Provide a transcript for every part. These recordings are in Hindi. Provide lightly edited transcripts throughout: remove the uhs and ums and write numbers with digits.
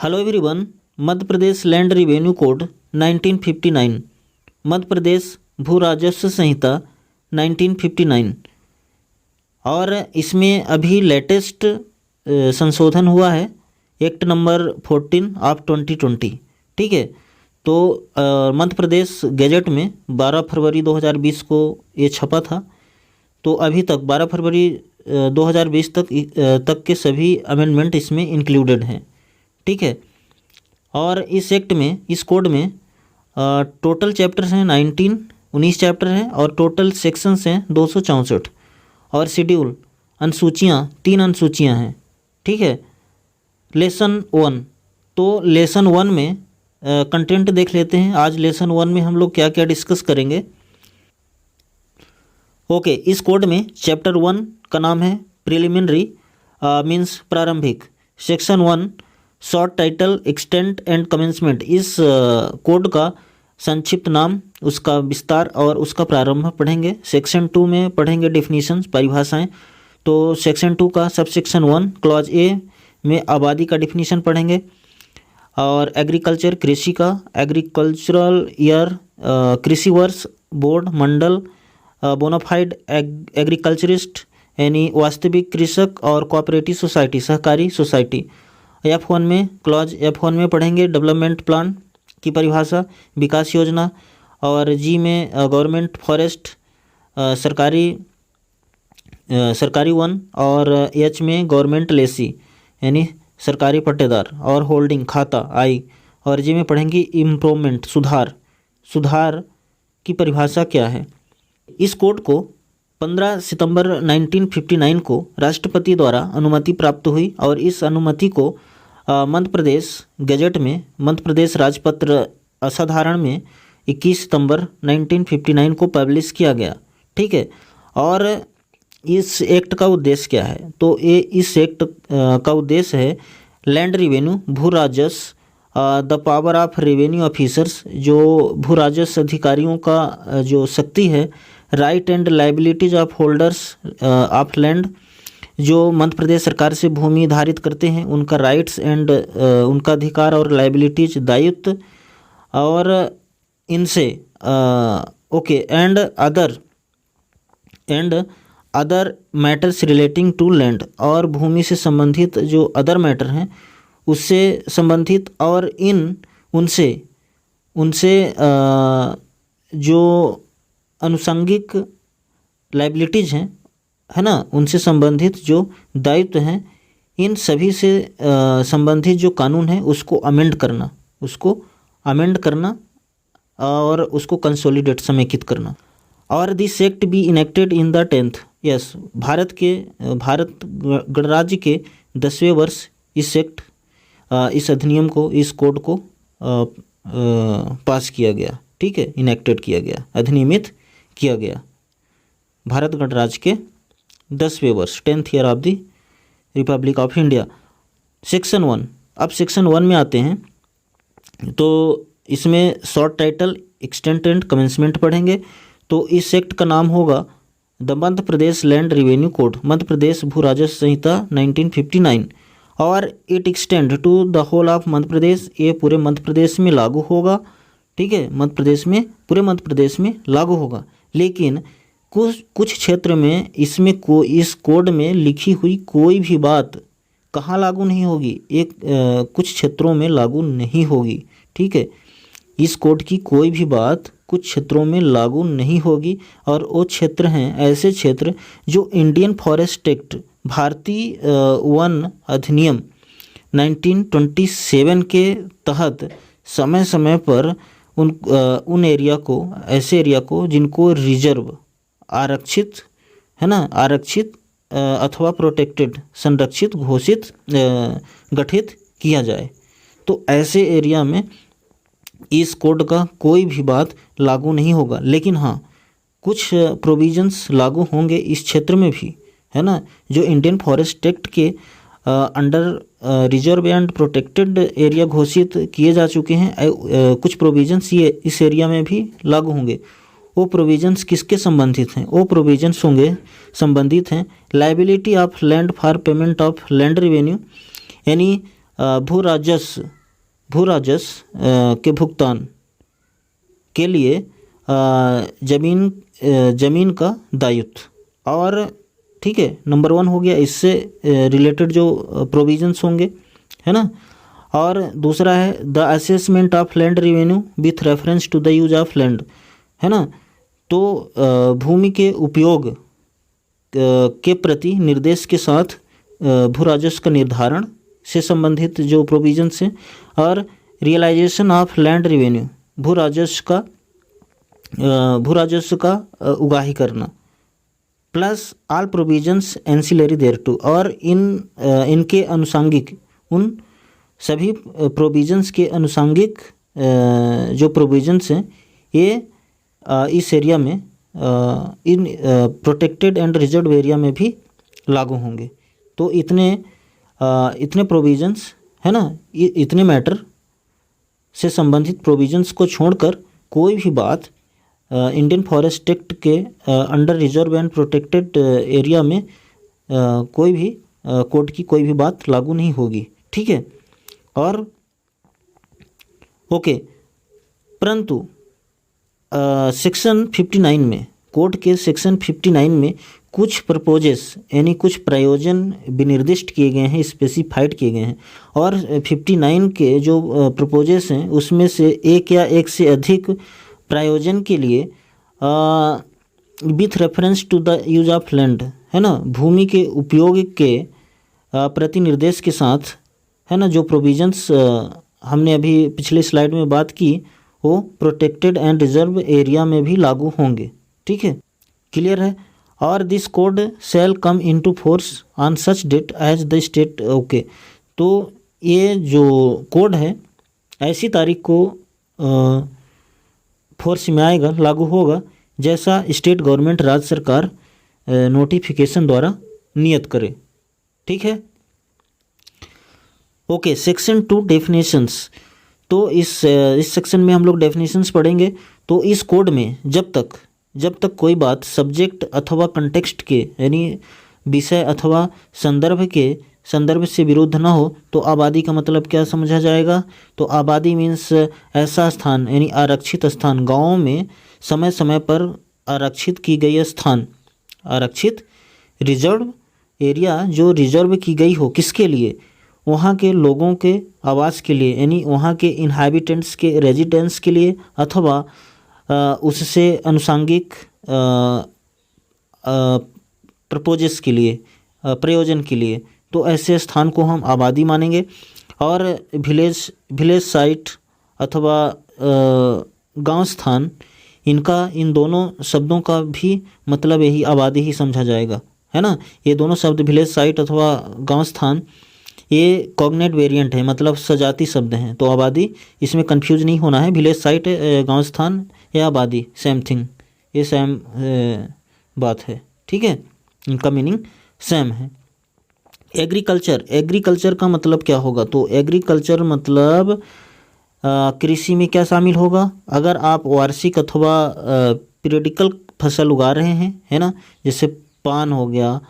Hello everyone. Madhya Pradesh land revenue code 1959, Madhya Pradesh भू राजस्व संहिता 1959 और इसमें अभी लेटेस्ट संशोधन हुआ है एक्ट नंबर 14 ऑफ 2020। ठीक है, तो मध्य प्रदेश गैजेट में 12 फरवरी 2020 को ये छपा था। तो अभी तक 12 फरवरी 2020 तक के सभी अमेंडमेंट इसमें इंक्लूडेड हैं। ठीक है, और इस एक्ट में, इस कोड में टोटल चैप्टर्स हैं 19 चैप्टर हैं और टोटल सेक्शंस हैं 264 और शेड्यूल अनुसूचियाँ 3 अनुसूचियाँ हैं। ठीक है, लेसन 1, तो लेसन 1 में कंटेंट देख लेते हैं। आज लेसन 1 में हम लोग क्या क्या डिस्कस करेंगे। ओके, इस कोड में चैप्टर 1 का नाम है प्रिलिमिनरी मीन्स प्रारंभिक। Section 1 short title extent and commencement. इस कोड का संक्षिप्त नाम, उसका विस्तार और उसका प्रारंभ पढ़ेंगे। सेक्शन 2 में पढ़ेंगे डेफिनीशंस, परिभाषाएं। तो सेक्शन 2 का सब सेक्शन 1 क्लॉज ए में आबादी का डिफिनीशन पढ़ेंगे। और एग्रीकल्चर, कृषि का, एग्रीकल्चरल ईयर, कृषि वर्ष, बोर्ड, मंडल, बोनाफाइड एग्रीकल्चरिस्ट यानी वास्तविक कृषक, और कोऑपरेटिव सोसाइटी सहकारी सोसाइटी। F1 में, क्लॉज F1 में पढ़ेंगे डेवलपमेंट प्लान की परिभाषा, विकास योजना। और जी में गवर्नमेंट फॉरेस्ट, सरकारी वन। और एच में गवर्नमेंट लेसी यानी सरकारी पट्टेदार, और होल्डिंग खाता आई। और जी में पढ़ेंगे इम्प्रूवमेंट सुधार की परिभाषा क्या है। इस कोड को 15 सितंबर 1959 को राष्ट्रपति द्वारा अनुमति प्राप्त हुई और इस अनुमति को मध्य प्रदेश गैजेट में, मध्य प्रदेश राजपत्र असाधारण में 21 सितंबर 1959 को पब्लिश किया गया। ठीक है, और इस एक्ट का उद्देश्य क्या है, तो ये इस एक्ट का उद्देश्य है लैंड रिवेन्यू, भू राजस्व, the power of revenue officers, जो भू राजस्व अधिकारियों का जो शक्ति है, right and liabilities of holders of land, जो मध्य प्रदेश सरकार से भूमि धारित करते हैं, उनका राइट्स एंड उनका अधिकार और लाइबिलिटीज दायित्व, और इनसे okay and other matters relating to land, और भूमि से संबंधित जो अदर मैटर हैं उससे संबंधित, और उनसे जो अनुषंगिक लाइबिलिटीज हैं, है ना, उनसे संबंधित जो दायित्व हैं, इन सभी से संबंधित जो कानून है उसको अमेंड करना और उसको कंसोलिडेट, समेकित करना। और this act be enacted in the 10th, yes, Bharat गणराज्य के 10वें वर्ष इस अधिनियम को, इस कोड को पास किया गया। ठीक है, इनेक्टेड किया गया, अधिनियमित किया गया भारत गणराज्य के 10वें वर्ष, 10th year of the republic of India. Section 1, अब सेक्शन 1 में आते हैं। तो इसमें short title extent and commencement पढ़ेंगे। तो इस एक्ट का नाम होगा the Madhya Pradesh land revenue code, Madhya Pradesh भू राजस्व संहिता 1959, और it extend to the whole of Madhya Pradesh, ये पूरे मध्य प्रदेश में लागू होगा। ठीक है, पूरे मध्य प्रदेश में लागू होगा। लेकिन कुछ क्षेत्र में इस कोड में लिखी हुई कोई भी बात कहाँ लागू नहीं होगी, कुछ क्षेत्रों में लागू नहीं होगी। ठीक है, इस कोड की कोई भी बात कुछ क्षेत्रों में लागू नहीं होगी, और वो क्षेत्र हैं ऐसे क्षेत्र जो इंडियन फॉरेस्ट एक्ट, भारतीय वन अधिनियम 1927 के तहत समय समय पर उन एरिया को, ऐसे एरिया को जिनको रिजर्व, आरक्षित, है ना, आरक्षित अथवा प्रोटेक्टेड, संरक्षित घोषित, गठित किया जाए। तो ऐसे एरिया में इस कोड का कोई भी बात लागू नहीं होगा। लेकिन हाँ, कुछ प्रोविजंस लागू होंगे इस क्षेत्र में भी, है ना, जो इंडियन फॉरेस्ट एक्ट के under reserve and protected area घोषित किए जा चुके हैं। कुछ प्रोविजंस ये इस एरिया में भी लागू होंगे। वो प्रोविजंस किसके संबंधित हैं? वो प्रोविजंस संबंधित हैं liability of land for payment of land revenue, यानी भू राजस्व के भुगतान के लिए जमीन का दायित्व। और ठीक है, नंबर 1 हो गया, इससे रिलेटेड जो प्रोविजंस होंगे, है ना। और दूसरा है the assessment of land revenue with reference to the use of land, है ना। तो भूमि के उपयोग के प्रति निर्देश के साथ भू राजस्व का निर्धारण से संबंधित जो प्रोविजंस हैं। और रियलाइजेशन ऑफ लैंड रेवेन्यू, भू राजस्व का उगाही करना, प्लस ऑल प्रोविजंस एंसिलरी देयरटू, और इनके अनुसांगिक, उन सभी प्रोविजंस के अनुसांगिक जो प्रोविजंस हैं ये इस एरिया में, इन प्रोटेक्टेड एंड रिजर्व एरिया में भी लागू होंगे। तो इतने प्रोविजंस, है ना, इतने मैटर से संबंधित प्रोविजंस को छोड़कर कोई भी बात इंडियन फॉरेस्ट एक्ट के under reserve and protected area में कोई भी कोर्ट की कोई भी बात लागू नहीं होगी, ठीक है। और ओके, परंतु सेक्शन 59 में, कोर्ट के सेक्शन 59 में कुछ प्रपोजेस यानी कुछ प्रयोजन विनिर्दिष्ट किए गए हैं, स्पेसिफाइड किए गए हैं। और 59 के जो प्रपोजेस हैं उसमें से एक या एक से अधिक प्रयोजन के लिए with reference to the use of land, है ना, भूमि के उपयोग के प्रति निर्देश के साथ, है ना, जो प्रोविजंस हमने अभी पिछले स्लाइड में बात की वो प्रोटेक्टेड एंड रिजर्व एरिया में भी लागू होंगे, ठीक है, क्लियर है। और this code shall come into force on such date as the state, okay. तो ये जो कोड है ऐसी तारीख को फोर्स में आएगा, लागू होगा, जैसा स्टेट गवर्नमेंट, राज्य सरकार नोटिफिकेशन द्वारा नियत करे, ठीक है। Okay, section 2 definitions. तो इस सेक्शन में हम लोग डेफिनेशंस पढ़ेंगे। तो इस कोड में जब तक कोई बात सब्जेक्ट अथवा कंटेक्स्ट के यानी विषय अथवा संदर्भ से विरुद्ध ना हो, तो आबादी का मतलब क्या समझा जाएगा। तो आबादी मीन्स ऐसा स्थान यानी आरक्षित स्थान, गाँव में समय समय पर आरक्षित की गई स्थान, आरक्षित रिजर्व एरिया जो रिजर्व की गई हो, किसके लिए, वहाँ के लोगों के आवास के लिए, यानी वहाँ के इन्हाबिटेंट्स के रेजिडेंस के लिए, अथवा उससे अनुसांगिक प्रपोजेस के लिए, प्रयोजन के लिए। तो ऐसे स्थान को हम आबादी मानेंगे। और विलेज साइट अथवा गांव स्थान, इन दोनों शब्दों का भी मतलब यही आबादी ही समझा जाएगा, है ना। ये दोनों शब्द विलेज साइट अथवा गांव स्थान ये कॉग्नेट वेरिएंट है, मतलब सजाती शब्द हैं। तो आबादी, इसमें कंफ्यूज नहीं होना है, विलेज साइट, गांव स्थान या आबादी सेम थिंग, ये सेम बात है, ठीक है, इनका मीनिंग सेम है। एग्रीकल्चर का मतलब क्या होगा। तो एग्रीकल्चर मतलब कृषि में क्या शामिल होगा। अगर आप वार्षिक अथवा पीरियडिकल फसल उगा रहे हैं, है ना, जैसे पान हो गया,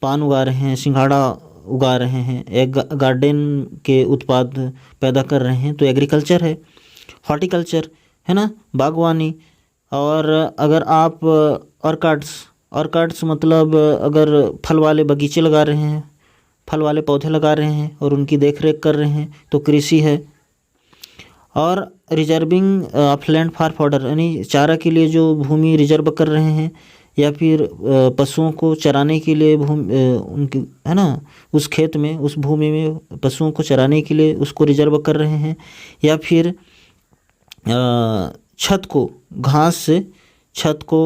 पान उगा रहे हैं, सिंघाड़ा उगा रहे हैं, एक गार्डन के उत्पाद पैदा कर रहे हैं, तो एग्रीकल्चर है। हॉर्टिकल्चर, है ना, बागवानी। और अगर आप ऑर्काड्स मतलब अगर फल वाले बगीचे लगा रहे हैं, फल वाले पौधे लगा रहे हैं और उनकी देखरेख कर रहे हैं, तो कृषि है। और reserving of land for fodder, यानी चारा के लिए जो भूमि रिजर्व कर रहे हैं, या फिर पशुओं को चराने के लिए उनकी, है ना, उस खेत में, उस भूमि में पशुओं को चराने के लिए उसको रिजर्व कर रहे हैं। या फिर छत को, घास से छत को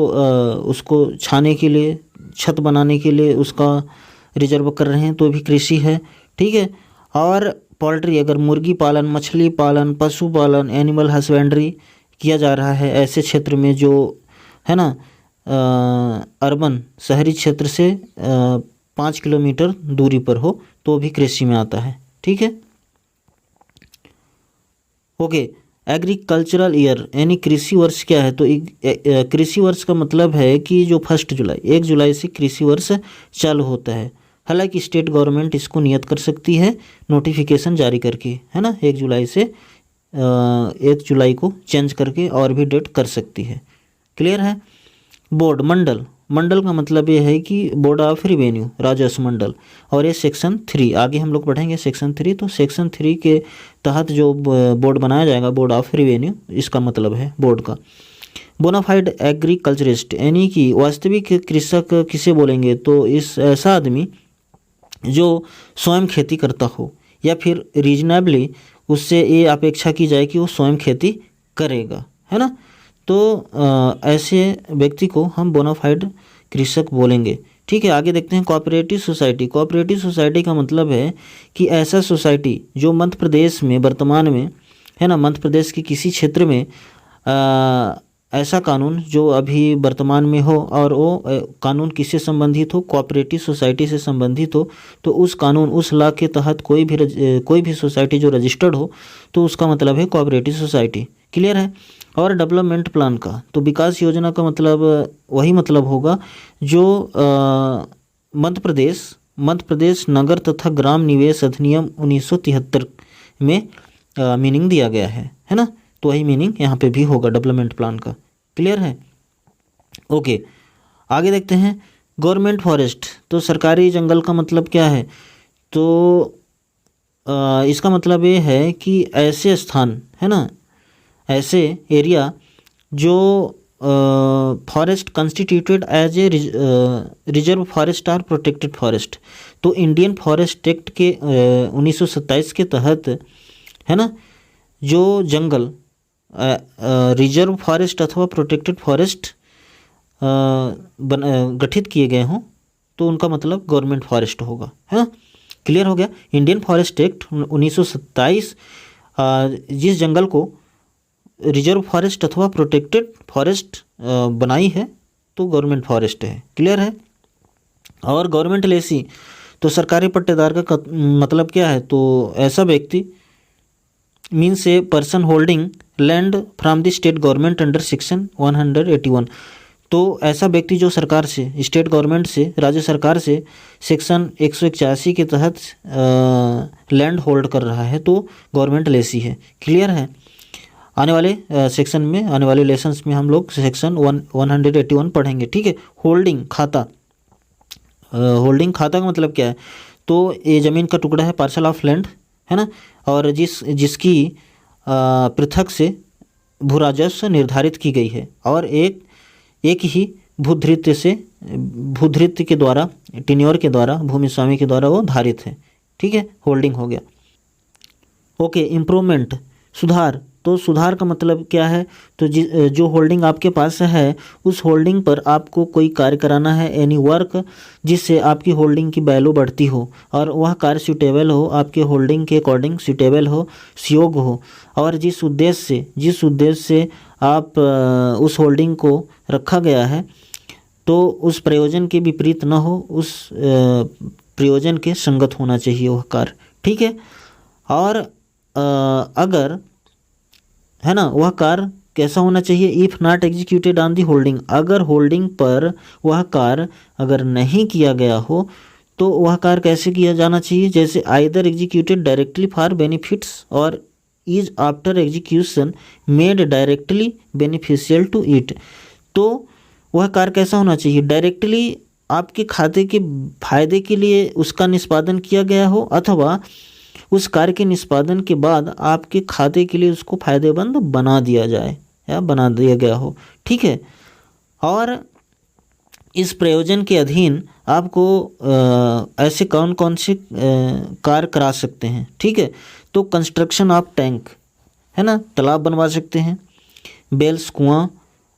उसको छाने के लिए, छत बनाने के लिए उसका रिजर्व कर रहे हैं, तो भी कृषि है, ठीक है। और पोल्ट्री, अगर मुर्गी पालन, मछली पालन, पशु पालन, एनिमल हस्बेंड्री किया जा रहा है ऐसे क्षेत्र में जो, है ना, अर्बन शहरी क्षेत्र से 5 किलोमीटर दूरी पर हो, तो भी कृषि में आता है, ठीक है। ओके, एग्रीकल्चरल ईयर यानी कृषि वर्ष क्या है। तो कृषि वर्ष का मतलब है कि जो 1 जुलाई से कृषि वर्ष चालू होता है हालांकि स्टेट गवर्नमेंट इसको नियत कर सकती है नोटिफिकेशन जारी करके, है ना, 1 जुलाई से 1 जुलाई को चेंज करके और भी डेट कर सकती है। क्लियर है। बोर्ड, मंडल, मंडल का मतलब ये है कि बोर्ड ऑफ रिवेन्यू, राजस्व मंडल, और ये सेक्शन 3, आगे हम लोग पढ़ेंगे सेक्शन 3। तो सेक्शन 3 के तहत जो बोर्ड बनाया जाएगा, बोर्ड ऑफ रिवेन्यू, इसका मतलब है बोर्ड का। बोनाफाइड एग्रीकल्चरिस्ट, यानी कि वास्तविक कृषक किसे बोलेंगे, तो इस ऐसा आदमी जो स्वयं खेती करता हो या फिर रीजनेबली उससे ये अपेक्षा की जाए कि वो स्वयं खेती करेगा, है ना। तो ऐसे व्यक्ति को हम बोनाफाइड कृषक बोलेंगे। ठीक है, आगे देखते हैं कोऑपरेटिव सोसाइटी। कोऑपरेटिव सोसाइटी का मतलब है कि ऐसा सोसाइटी जो मध्य प्रदेश में वर्तमान में, है ना, मध्य प्रदेश के किसी क्षेत्र में ऐसा कानून जो अभी वर्तमान में हो और वो कानून किससे संबंधित हो, कोऑपरेटिव सोसाइटी से संबंधित हो, तो उस कानून, उस लॉ के तहत कोई भी सोसाइटी जो रजिस्टर्ड हो, तो उसका मतलब है कोऑपरेटिव सोसाइटी। क्लियर है। और डेवलपमेंट प्लान का, तो विकास योजना का मतलब वही मतलब होगा जो मध्य प्रदेश नगर तथा ग्राम निवेश अधिनियम 1973 में मीनिंग दिया गया है ना। तो वही मीनिंग यहाँ पे भी होगा डेवलपमेंट प्लान का। क्लियर है। ओके, आगे देखते हैं गवर्नमेंट फॉरेस्ट। तो सरकारी जंगल का मतलब क्या है, तो इसका मतलब ये है कि ऐसे स्थान, है ना, ऐसे एरिया जो forest constituted as a reserve forest और प्रोटेक्टेड फॉरेस्ट। तो इंडियन फॉरेस्ट एक्ट के 1927 के तहत, है ना, जो जंगल रिजर्व फॉरेस्ट अथवा प्रोटेक्टेड फॉरेस्ट गठित किए गए हों, तो उनका मतलब गवर्नमेंट फॉरेस्ट होगा, है ना। क्लियर हो गया। इंडियन फॉरेस्ट एक्ट 1927 जिस जंगल को रिजर्व फॉरेस्ट अथवा प्रोटेक्टेड फॉरेस्ट बनाई है, तो गवर्नमेंट फॉरेस्ट है। क्लियर है। और गवर्नमेंट लेसी, तो सरकारी पट्टेदार का मतलब क्या है, तो ऐसा व्यक्ति means a person holding land from the state government under section 181। तो ऐसा व्यक्ति जो सरकार से, स्टेट गवर्नमेंट से, राज्य सरकार से सेक्शन 181 के तहत लैंड होल्ड कर रहा है, तो गवर्नमेंट लेसी है। क्लियर है। आने वाले सेक्शन में, आने वाले लेसन्स में हम लोग सेक्शन 181 पढ़ेंगे। ठीक है। होल्डिंग खाता, होल्डिंग खाता का मतलब क्या है, तो ये ज़मीन का टुकड़ा है, पार्सल ऑफ लैंड, है ना, और जिसकी पृथक से भू राजस्व निर्धारित की गई है और एक ही भूधृत्य के द्वारा, टेन्योर के द्वारा, भूमि स्वामी के द्वारा वो धारित है। ठीक है, होल्डिंग हो गया। ओके, इम्प्रूवमेंट, सुधार। तो सुधार का मतलब क्या है, तो जो होल्डिंग आपके पास है, उस होल्डिंग पर आपको कोई कार्य कराना है, एनी वर्क, जिससे आपकी होल्डिंग की वैल्यू बढ़ती हो और वह कार्य सूटेबल हो, आपके होल्डिंग के अकॉर्डिंग सूटेबल हो, सुयोग्य हो, और जिस उद्देश्य से आप उस होल्डिंग को रखा गया है, तो उस प्रयोजन के विपरीत न हो, उस प्रयोजन के संगत होना चाहिए वह कार्य। ठीक है। और अगर, है ना, वह कार्य कैसा होना चाहिए, if not executed on the holding, अगर होल्डिंग पर वह कार्य अगर नहीं किया गया हो, तो वह कार्य कैसे किया जाना चाहिए, जैसे either executed directly for benefits और is after execution made directly beneficial to it. तो वह कार्य कैसा होना चाहिए, डायरेक्टली आपके खाते के फायदे के लिए उसका निष्पादन किया गया हो, अथवा उस कार्य के निष्पादन के बाद आपके खाते के लिए उसको फायदेमंद बना दिया जाए या बना दिया गया हो। ठीक है। और इस प्रयोजन के अधीन आपको ऐसे कौन कौन से कार्य करा सकते हैं। ठीक है। तो कंस्ट्रक्शन ऑफ टैंक, है ना, तालाब बनवा सकते हैं, बेल्स, कुआं,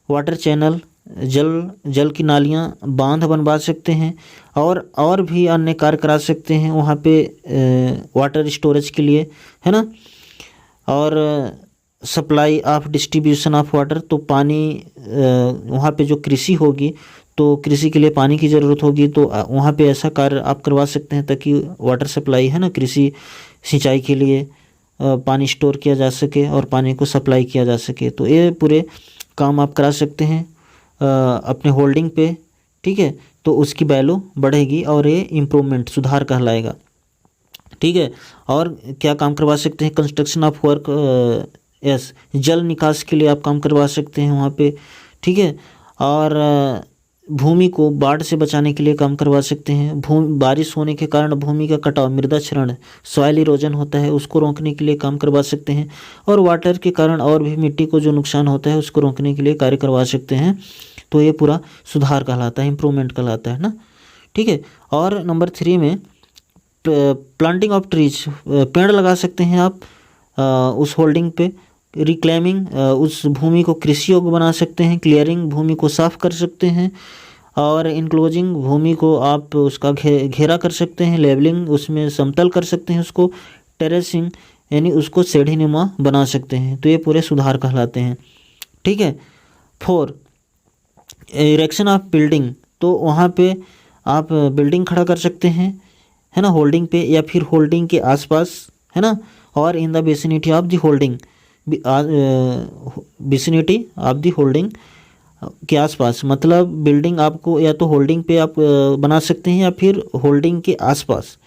वाटर चैनल, जल की नालियाँ, बांध बनवा सकते हैं, और भी अन्य कार्य करा सकते हैं वहाँ पे वाटर स्टोरेज के लिए, है ना। और supply of distribution of water, तो पानी वहाँ पे जो कृषि होगी, तो कृषि के लिए पानी की ज़रूरत होगी, तो वहाँ पे ऐसा कार्य आप करवा सकते हैं ताकि वाटर सप्लाई, है ना, कृषि सिंचाई के लिए पानी स्टोर किया जा सके और पानी को सप्लाई किया जा सके। तो ये पूरे काम आप करा सकते हैं अपने होल्डिंग पे। ठीक है, तो उसकी वैल्यू बढ़ेगी और ये इम्प्रूवमेंट सुधार कहलाएगा। ठीक है, और क्या काम करवा सकते हैं, कंस्ट्रक्शन ऑफ वर्क, यस, जल निकास के लिए आप काम करवा सकते हैं वहाँ पे। ठीक है, और भूमि को बाढ़ से बचाने के लिए काम करवा सकते हैं। बारिश होने के कारण भूमि का कटाव, मृदा क्षरण, सॉइल इरोजन होता है, उसको रोकने के लिए काम करवा सकते हैं। और वाटर के कारण और भी मिट्टी को जो नुकसान होता है उसको रोकने के लिए कार्य करवा सकते हैं। तो ये पूरा सुधार कहलाता है, इम्प्रूवमेंट कहलाता है ना। ठीक है, और नंबर 3 में प्लांटिंग ऑफ ट्रीज, पेड़ लगा सकते हैं आप उस होल्डिंग पे। रिक्लेमिंग, उस भूमि को कृषि योग्य बना सकते हैं। क्लियरिंग, भूमि को साफ कर सकते हैं। और इनक्लोजिंग, भूमि को आप उसका घेरा कर सकते हैं। लेवलिंग, उसमें समतल कर सकते हैं उसको। टेरेसिंग, यानी उसको सीढ़ीनुमा बना सकते हैं। तो ये पूरे सुधार कहलाते हैं। ठीक है, 4 इरेक्शन ऑफ बिल्डिंग, तो वहाँ पे आप बिल्डिंग खड़ा कर सकते हैं, है ना, होल्डिंग पे या फिर होल्डिंग के आसपास, है ना। और in the vicinity of the holding, vicinity of the holding के आसपास, मतलब बिल्डिंग आपको या तो होल्डिंग पे आप बना सकते हैं या फिर होल्डिंग के आसपास।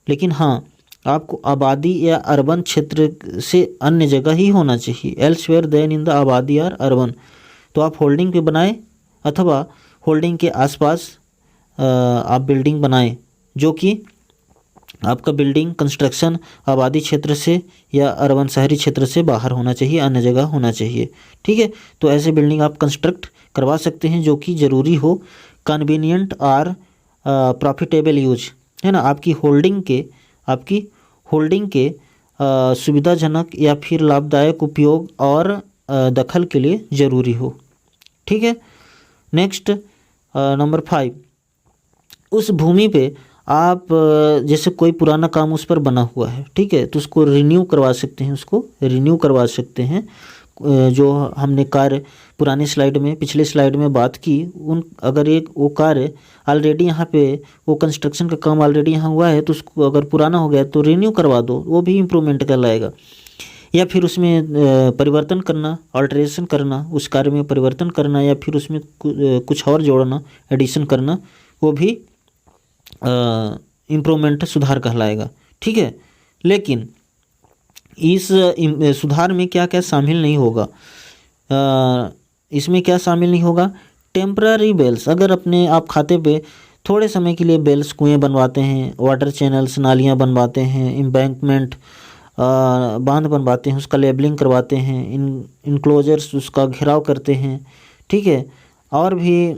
लेकिन हाँ, आपको आबादी या अर्बन क्षेत्र से अन्य जगह ही होना चाहिए, एल्सवेयर देन इन द आबादी और अर्बन। तो आप होल्डिंग पे बनाएं अथवा होल्डिंग के आसपास आप बिल्डिंग बनाएं, जो कि आपका बिल्डिंग कंस्ट्रक्शन आबादी क्षेत्र से या अर्बन शहरी क्षेत्र से बाहर होना चाहिए, अन्य जगह होना चाहिए। ठीक है, तो ऐसे बिल्डिंग आप कंस्ट्रक्ट करवा सकते हैं जो कि ज़रूरी हो। कन्वीनियंट और प्रॉफिटेबल यूज, है ना, आपकी होल्डिंग के सुविधाजनक या फिर लाभदायक उपयोग और दखल के लिए ज़रूरी हो। ठीक है, नेक्स्ट नंबर 5, उस भूमि पे आप जैसे कोई पुराना काम उस पर बना हुआ है, ठीक है, तो उसको रिन्यू करवा सकते हैं। जो हमने कार्य पुरानी स्लाइड में, पिछले स्लाइड में बात की, अगर वो कार्य ऑलरेडी यहाँ पे, वो कंस्ट्रक्शन का काम ऑलरेडी यहाँ हुआ है, तो उसको अगर पुराना हो गया तो रिन्यू करवा दो, वो भी इम्प्रूवमेंट कहलाएगा। या फिर उसमें परिवर्तन करना, ऑल्ट्रेशन करना, उस कार्य में परिवर्तन करना या फिर उसमें कुछ और जोड़ना, एडिशन करना, वो भी इम्प्रूवमेंट, सुधार कहलाएगा। ठीक है, लेकिन इस सुधार में क्या क्या शामिल नहीं होगा, इसमें क्या शामिल नहीं होगा, टेम्पररी बेल्स, अगर अपने आप खाते पे थोड़े समय के लिए बेल्स, कुएं बनवाते हैं, वाटर चैनल्स, नालियाँ बनवाते हैं, एम्बैंकमेंट, बांध बनवाते हैं, उसका लेबलिंग करवाते हैं, इनक्लोजर्स, उसका घेराव करते हैं। ठीक है, और भी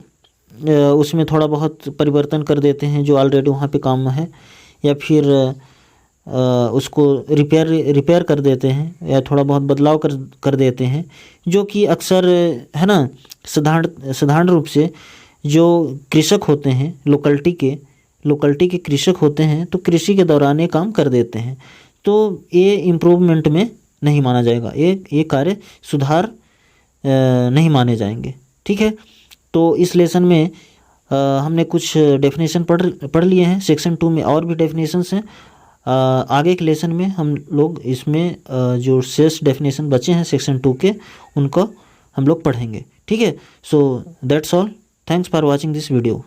उसमें थोड़ा बहुत परिवर्तन कर देते हैं जो ऑलरेडी वहाँ पे काम है, या फिर उसको रिपेयर कर देते हैं या थोड़ा बहुत बदलाव कर देते हैं, जो कि अक्सर, है ना, साधारण रूप से जो कृषक होते हैं, लोकलिटी के कृषक होते हैं, तो कृषि के दौरान ये काम कर देते हैं। तो ये इम्प्रूवमेंट में नहीं माना जाएगा, ये कार्य सुधार नहीं माने जाएंगे। ठीक है, तो इस लेसन में हमने कुछ डेफिनेशन पढ़ लिए हैं। सेक्शन 2 में और भी डेफिनेशंस हैं। आगे के लेसन में हम लोग इसमें जो शेष डेफिनेशन बचे हैं सेक्शन 2 के, उनको हम लोग पढ़ेंगे। ठीक है, so that's all, thanks for watching this video.